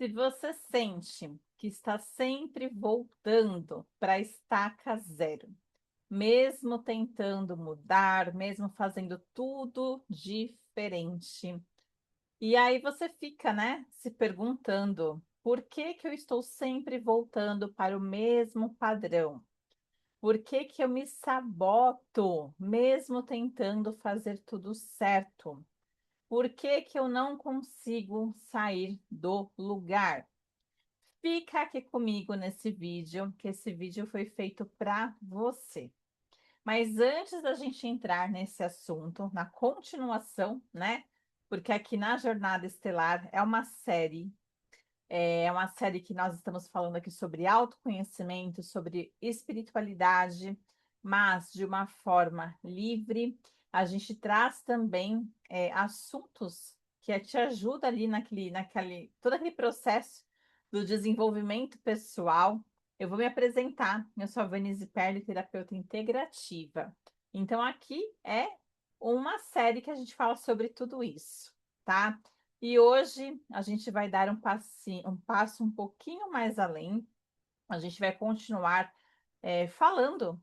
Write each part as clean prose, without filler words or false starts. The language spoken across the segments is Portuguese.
Se você sente que está sempre voltando para a estaca zero, mesmo tentando mudar, mesmo fazendo tudo diferente, e aí você fica, né, se perguntando: por que que eu estou sempre voltando para o mesmo padrão? Por que que eu me saboto, mesmo tentando fazer tudo certo? Por que que eu não consigo sair do lugar? Fica aqui comigo nesse vídeo, que esse vídeo foi feito para você. Mas antes da gente entrar nesse assunto, na continuação, né? Porque aqui na Jornada Estelar é uma série que nós estamos falando aqui sobre autoconhecimento, sobre espiritualidade, mas de uma forma livre. A gente traz também assuntos que te ajudam ali todo aquele processo do desenvolvimento pessoal. Eu vou me apresentar. Eu sou a Vanise Perli, terapeuta integrativa. Então, aqui é uma série que a gente fala sobre tudo isso, tá? E hoje a gente vai dar um passo um pouquinho mais além. A gente vai continuar falando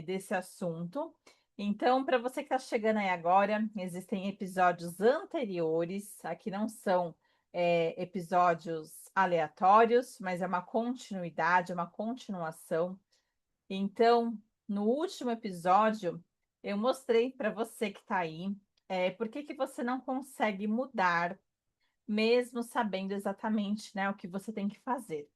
desse assunto. Então, para você que está chegando aí agora, existem episódios anteriores. Aqui não são episódios aleatórios, mas é uma continuidade, é uma continuação. Então, no último episódio, eu mostrei para você que está aí por que que você não consegue mudar mesmo sabendo exatamente, né, o que você tem que fazer.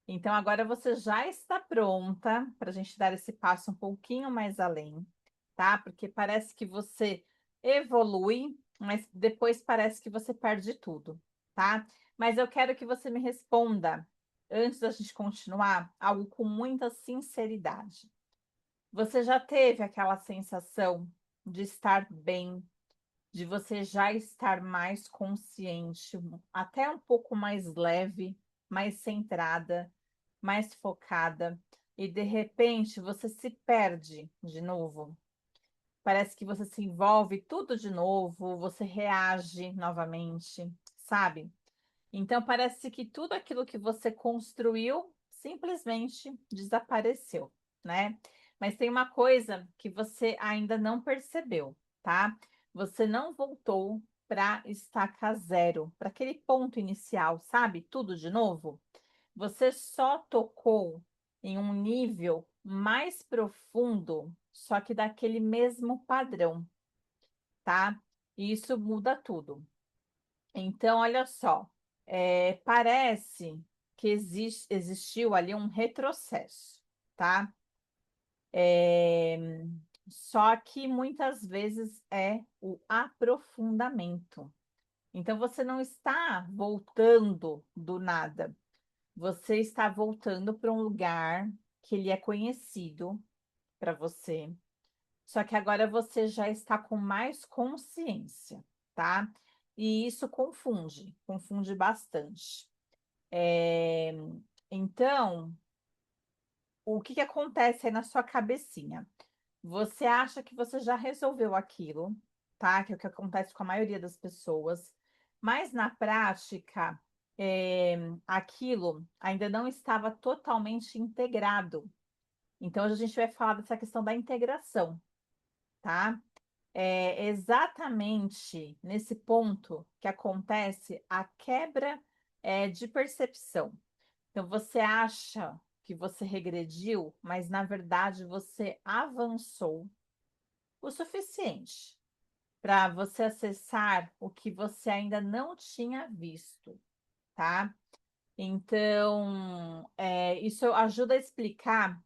Então, agora você já está pronta para a gente dar esse passo um pouquinho mais além, tá? Porque parece que você evolui, mas depois parece que você perde tudo, tá? Mas eu quero que você me responda, antes da gente continuar, algo com muita sinceridade. Você já teve aquela sensação de estar bem, de você já estar mais consciente, até um pouco mais leve, mais centrada, mais focada, e de repente você se perde de novo. Parece que você se envolve tudo de novo, você reage novamente, sabe? Então parece que tudo aquilo que você construiu simplesmente desapareceu, né? Mas tem uma coisa que você ainda não percebeu, tá? Você não voltou para estaca zero, para aquele ponto inicial, sabe? Tudo de novo. Você só tocou em um nível mais profundo, só que daquele mesmo padrão, tá? E isso muda tudo. Então, olha só, parece que existiu ali um retrocesso, tá? É, só que muitas vezes é o aprofundamento. Então, você não está voltando do nada, você está voltando para um lugar que ele é conhecido para você, só que agora você já está com mais consciência, tá? E isso confunde bastante. É, Então, o que que acontece aí na sua cabecinha? Você acha que você já resolveu aquilo, tá? Que é o que acontece com a maioria das pessoas, mas na prática, aquilo ainda não estava totalmente integrado. Então, hoje a gente vai falar dessa questão da integração, tá? É exatamente nesse ponto que acontece a quebra de percepção. Então, você acha que você regrediu, mas na verdade você avançou o suficiente para você acessar o que você ainda não tinha visto, tá? Então, isso ajuda a explicar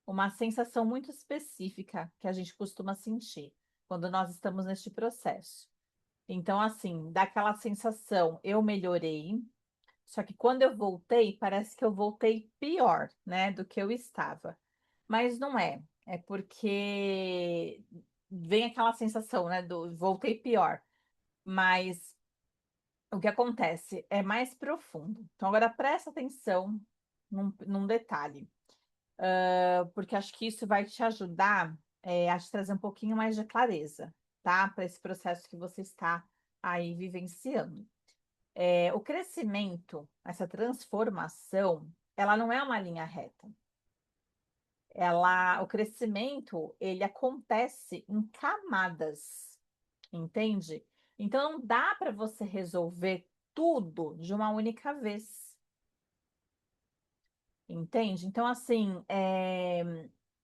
uma sensação muito específica que a gente costuma sentir quando nós estamos neste processo. Então, assim, dá aquela sensação, eu melhorei, só que quando eu voltei, parece que eu voltei pior, né, do que eu estava. Mas não é, é porque vem aquela sensação, né, do voltei pior. Mas o que acontece é mais profundo. Então, agora presta atenção num detalhe, porque acho que isso vai te ajudar a te trazer um pouquinho mais de clareza, tá? Para esse processo que você está aí vivenciando. O crescimento, essa transformação, ela não é uma linha reta. O crescimento, ele acontece em camadas, entende? Então não dá para você resolver tudo de uma única vez, entende? Então assim,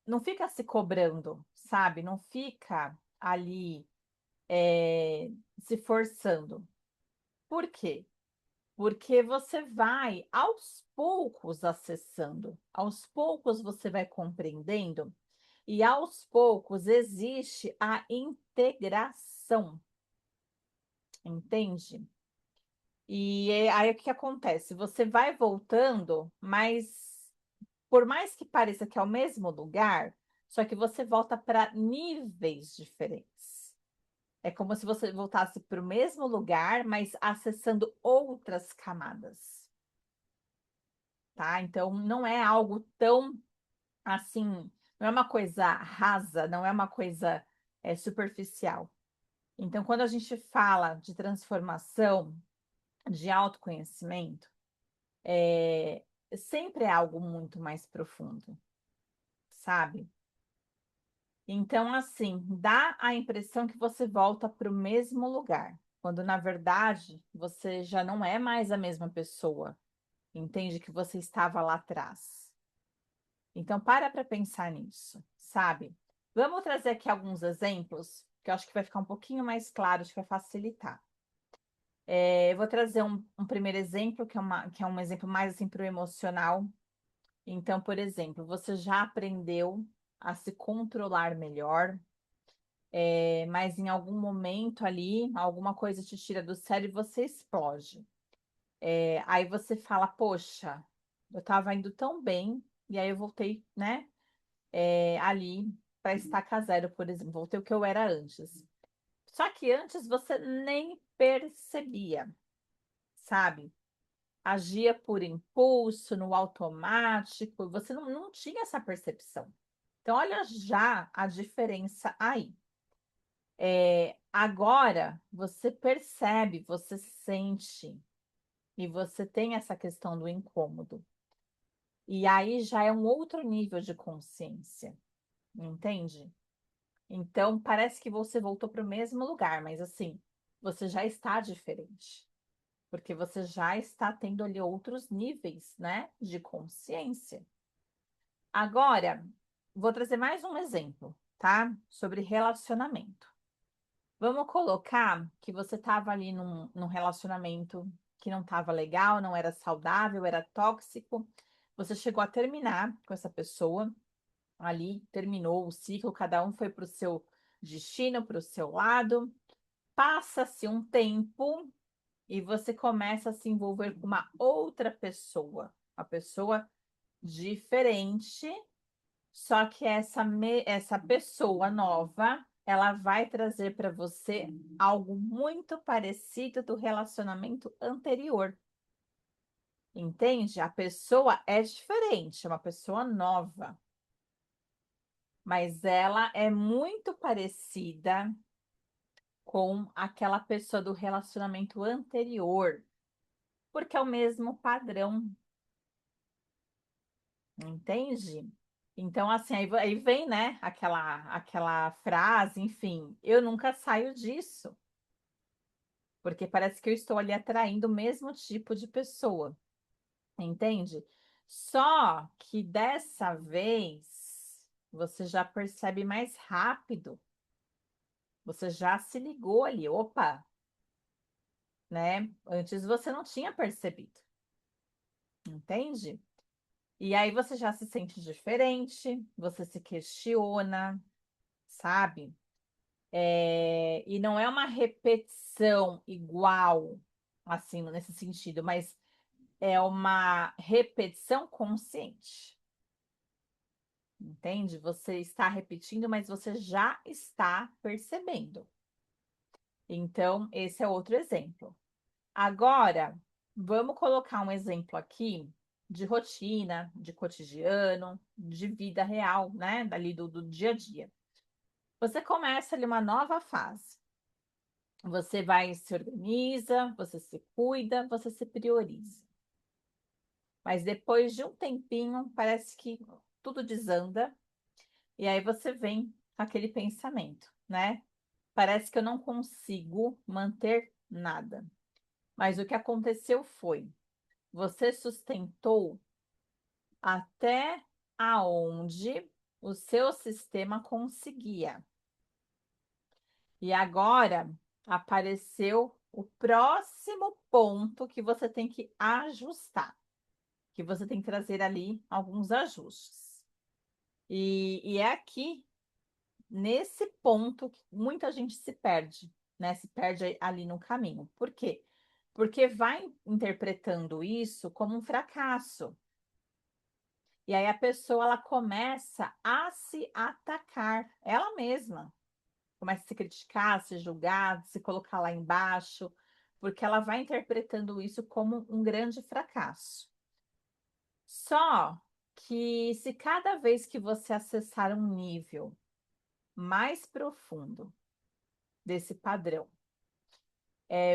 não fica se cobrando, sabe? Não fica ali se forçando. Por quê? Porque você vai aos poucos acessando, aos poucos você vai compreendendo, e aos poucos existe a integração, entende? Aí o que acontece? Você vai voltando, mas por mais que pareça que é o mesmo lugar, só que você volta para níveis diferentes. É como se você voltasse para o mesmo lugar, mas acessando outras camadas. Tá? Então, não é algo tão assim, não é uma coisa rasa, não é uma coisa superficial. Então, quando a gente fala de transformação, de autoconhecimento, é, sempre é algo muito mais profundo, sabe? Então, assim, dá a impressão que você volta para o mesmo lugar, quando na verdade você já não é mais a mesma pessoa, entende que você estava lá atrás. Então, para pensar nisso, sabe? Vamos trazer aqui alguns exemplos, que eu acho que vai ficar um pouquinho mais claro, acho que vai facilitar. Eu vou trazer um primeiro exemplo, que é um exemplo mais assim para o emocional. Então, por exemplo, você já aprendeu a se controlar melhor, mas em algum momento ali, alguma coisa te tira do sério e você explode. Aí você fala, poxa, eu estava indo tão bem, e aí eu voltei, né? Ali para estaca zero, por exemplo, voltei o que eu era antes. Só que antes você nem percebia, sabe? Agia por impulso, no automático, você não tinha essa percepção. Então, olha já a diferença aí. Agora você percebe, você sente, e você tem essa questão do incômodo. E aí já é um outro nível de consciência, entende? Então, parece que você voltou para o mesmo lugar, mas assim, você já está diferente, porque você já está tendo ali outros níveis, né, de consciência. Agora, vou trazer mais um exemplo, tá? Sobre relacionamento. Vamos colocar que você estava ali num relacionamento que não estava legal, não era saudável, era tóxico. Você chegou a terminar com essa pessoa, ali terminou o ciclo, cada um foi para o seu destino, para o seu lado. Passa-se um tempo e você começa a se envolver com uma outra pessoa, uma pessoa diferente, só que essa pessoa nova, ela vai trazer para você algo muito parecido do relacionamento anterior. Entende? A pessoa é diferente, é uma pessoa nova, mas ela é muito parecida com aquela pessoa do relacionamento anterior, porque é o mesmo padrão, entende? Então, assim, aí vem, né, aquela frase, enfim, eu nunca saio disso, porque parece que eu estou ali atraindo o mesmo tipo de pessoa, entende? Só que dessa vez você já percebe mais rápido, você já se ligou ali, opa, né? Antes você não tinha percebido, entende? E aí você já se sente diferente, você se questiona, sabe? E não é uma repetição igual, assim, nesse sentido, mas é uma repetição consciente, entende? Você está repetindo, mas você já está percebendo. Então, esse é outro exemplo. Agora, vamos colocar um exemplo aqui de rotina, de cotidiano, de vida real, né? Dali do dia a dia. Você começa ali uma nova fase. Você vai se organiza, você se cuida, você se prioriza. Mas depois de um tempinho, parece que tudo desanda, e aí você vem com aquele pensamento, né? Parece que eu não consigo manter nada. Mas o que aconteceu foi, você sustentou até aonde o seu sistema conseguia. E agora apareceu o próximo ponto que você tem que ajustar, que você tem que trazer ali alguns ajustes. E é aqui, nesse ponto, que muita gente se perde, né? Se perde ali no caminho. Por quê? Porque vai interpretando isso como um fracasso. E aí a pessoa ela começa a se atacar, ela mesma. Começa a se criticar, a se julgar, se colocar lá embaixo, porque ela vai interpretando isso como um grande fracasso. Só que se cada vez que você acessar um nível mais profundo desse padrão,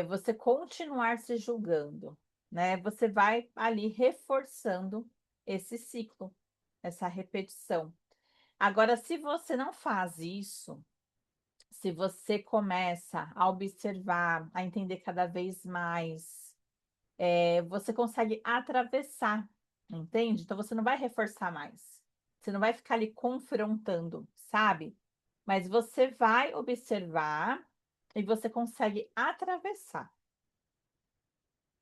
você continuar se julgando, né? Você vai ali reforçando esse ciclo, essa repetição. Agora, se você não faz isso, se você começa a observar, a entender cada vez mais, você consegue atravessar, entende? Então você não vai reforçar mais. Você não vai ficar ali confrontando, sabe? Mas você vai observar e você consegue atravessar.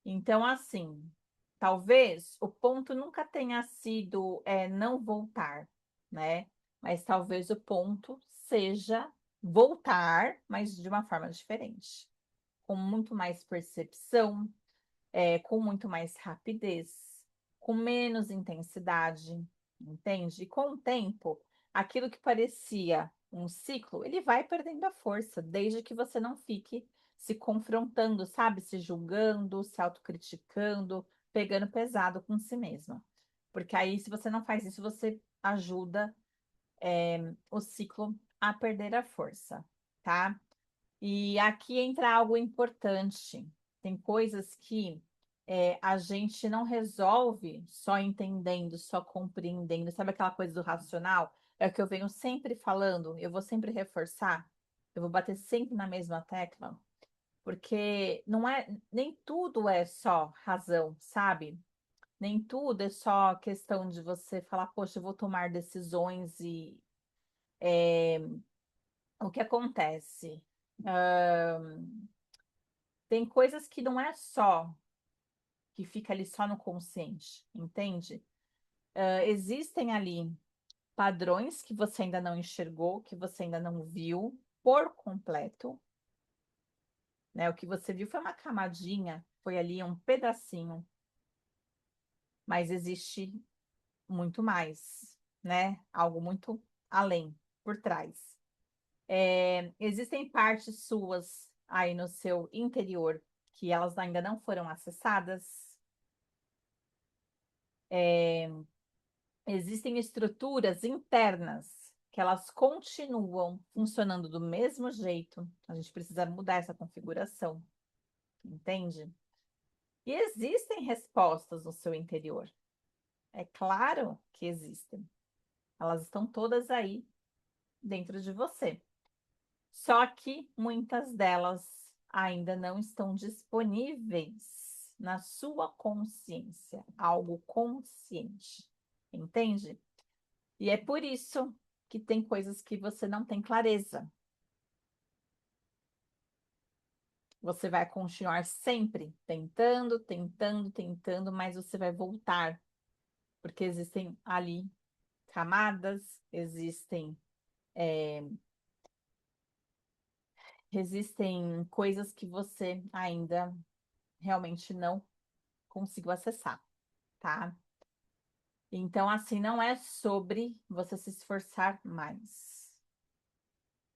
Então, assim, talvez o ponto nunca tenha sido não voltar, né? Mas talvez o ponto seja voltar, mas de uma forma diferente, com muito mais percepção, com muito mais rapidez, com menos intensidade, entende? E com o tempo, aquilo que parecia um ciclo, ele vai perdendo a força, desde que você não fique se confrontando, sabe? Se julgando, se autocriticando, pegando pesado com si mesma. Porque aí, se você não faz isso, você ajuda o ciclo a perder a força, tá? E aqui entra algo importante. Tem coisas que a gente não resolve só entendendo, só compreendendo. Sabe aquela coisa do racional? É o que eu venho sempre falando, eu vou sempre reforçar, eu vou bater sempre na mesma tecla, porque não é, nem tudo é só razão, sabe? Nem tudo é só questão de você falar, poxa, eu vou tomar decisões e o que acontece? Tem coisas que não é só que fica ali só no consciente, entende? Existem ali padrões que você ainda não enxergou, que você ainda não viu por completo, né? O que você viu foi uma camadinha, foi ali um pedacinho, mas existe muito mais, né? Algo muito além, por trás. Existem partes suas aí no seu interior que elas ainda não foram acessadas. Existem estruturas internas que elas continuam funcionando do mesmo jeito. A gente precisa mudar essa configuração, entende? E existem respostas no seu interior. É claro que existem. Elas estão todas aí dentro de você. Só que muitas delas ainda não estão disponíveis na sua consciência, algo consciente. Entende? E é por isso que tem coisas que você não tem clareza. Você vai continuar sempre tentando, tentando, tentando, mas você vai voltar, porque existem ali camadas, existem coisas que você ainda realmente não conseguiu acessar, tá? Então, assim, não é sobre você se esforçar mais,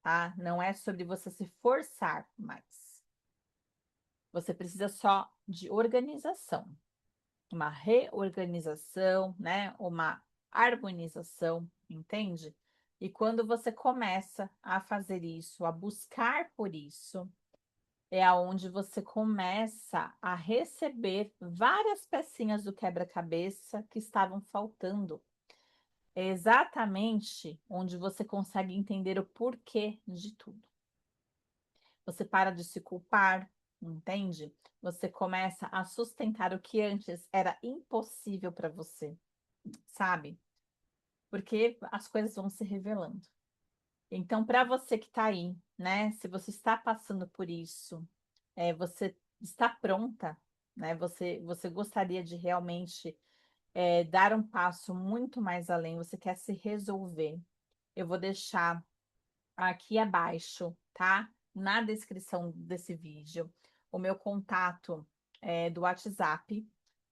tá? Não é sobre você se forçar mais. Você precisa só de organização, uma reorganização, né? Uma harmonização, entende? E quando você começa a fazer isso, a buscar por isso, é aonde você começa a receber várias pecinhas do quebra-cabeça que estavam faltando. É exatamente onde você consegue entender o porquê de tudo. Você para de se culpar, entende? Você começa a sustentar o que antes era impossível para você, sabe? Porque as coisas vão se revelando. Então, para você que está aí, né? Se você está passando por isso, você está pronta, né? Você gostaria de realmente dar um passo muito mais além, você quer se resolver. Eu vou deixar aqui abaixo, tá? Na descrição desse vídeo, o meu contato do WhatsApp.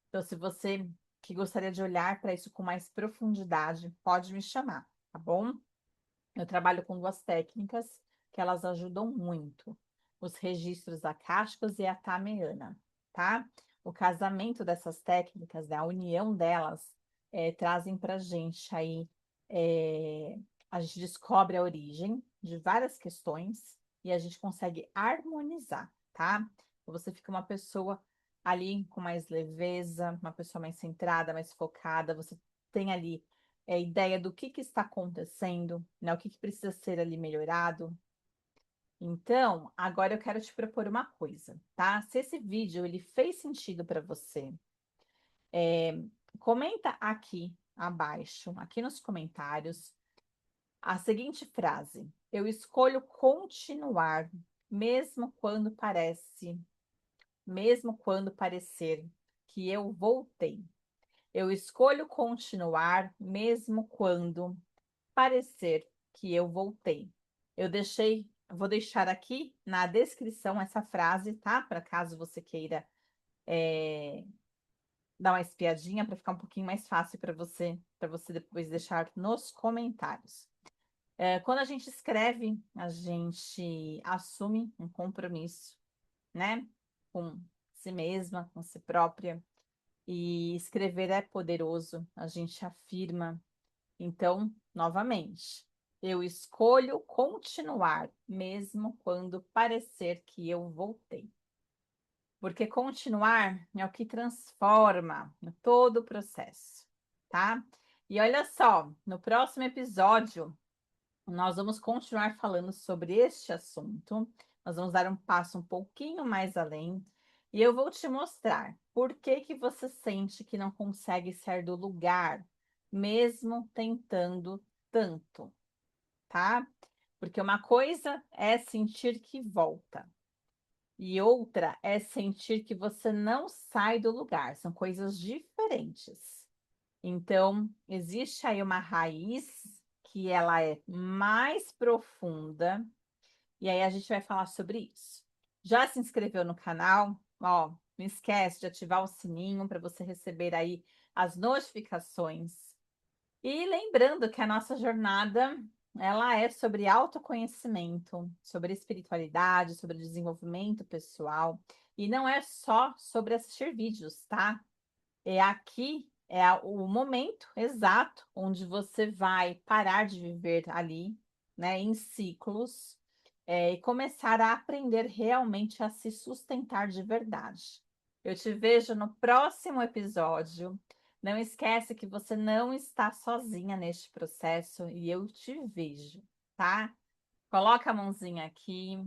Então, se você que gostaria de olhar para isso com mais profundidade, pode me chamar, tá bom? Eu trabalho com duas técnicas que elas ajudam muito: os registros acásticos e a tameana, tá? O casamento dessas técnicas, né, a união delas, trazem para a gente aí, é, a gente descobre a origem de várias questões e a gente consegue harmonizar, tá? Então, você fica uma pessoa ali com mais leveza, uma pessoa mais centrada, mais focada, você tem ali ideia do que está acontecendo, né? O que precisa ser ali melhorado. Então, agora eu quero te propor uma coisa, tá? Se esse vídeo ele fez sentido para você, comenta aqui abaixo, aqui nos comentários, a seguinte frase: eu escolho continuar, mesmo quando mesmo quando parecer que eu voltei. Eu escolho continuar, mesmo quando parecer que eu voltei. Vou deixar aqui na descrição essa frase, tá? Para caso você queira dar uma espiadinha, para ficar um pouquinho mais fácil para você depois deixar nos comentários. Quando a gente escreve, a gente assume um compromisso, né? Com si mesma, com si própria. E escrever é poderoso, a gente afirma. Então, novamente, eu escolho continuar, mesmo quando parecer que eu voltei. Porque continuar é o que transforma todo o processo, tá? E olha só, no próximo episódio, nós vamos continuar falando sobre este assunto. Nós vamos dar um passo um pouquinho mais além. E eu vou te mostrar por que você sente que não consegue sair do lugar, mesmo tentando tanto, tá? Porque uma coisa é sentir que volta, e outra é sentir que você não sai do lugar. São coisas diferentes. Então, existe aí uma raiz que ela é mais profunda, e aí a gente vai falar sobre isso. Já se inscreveu no canal? Ó, não esquece de ativar o sininho para você receber aí as notificações. E lembrando que a nossa jornada, ela é sobre autoconhecimento, sobre espiritualidade, sobre desenvolvimento pessoal, e não é só sobre assistir vídeos, tá? Aqui o momento exato onde você vai parar de viver ali, né, em ciclos, e começar a aprender realmente a se sustentar de verdade. Eu te vejo no próximo episódio. Não esquece que você não está sozinha neste processo e eu te vejo, tá? Coloca a mãozinha aqui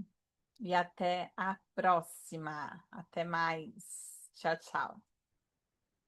e até a próxima. Até mais. Tchau, tchau.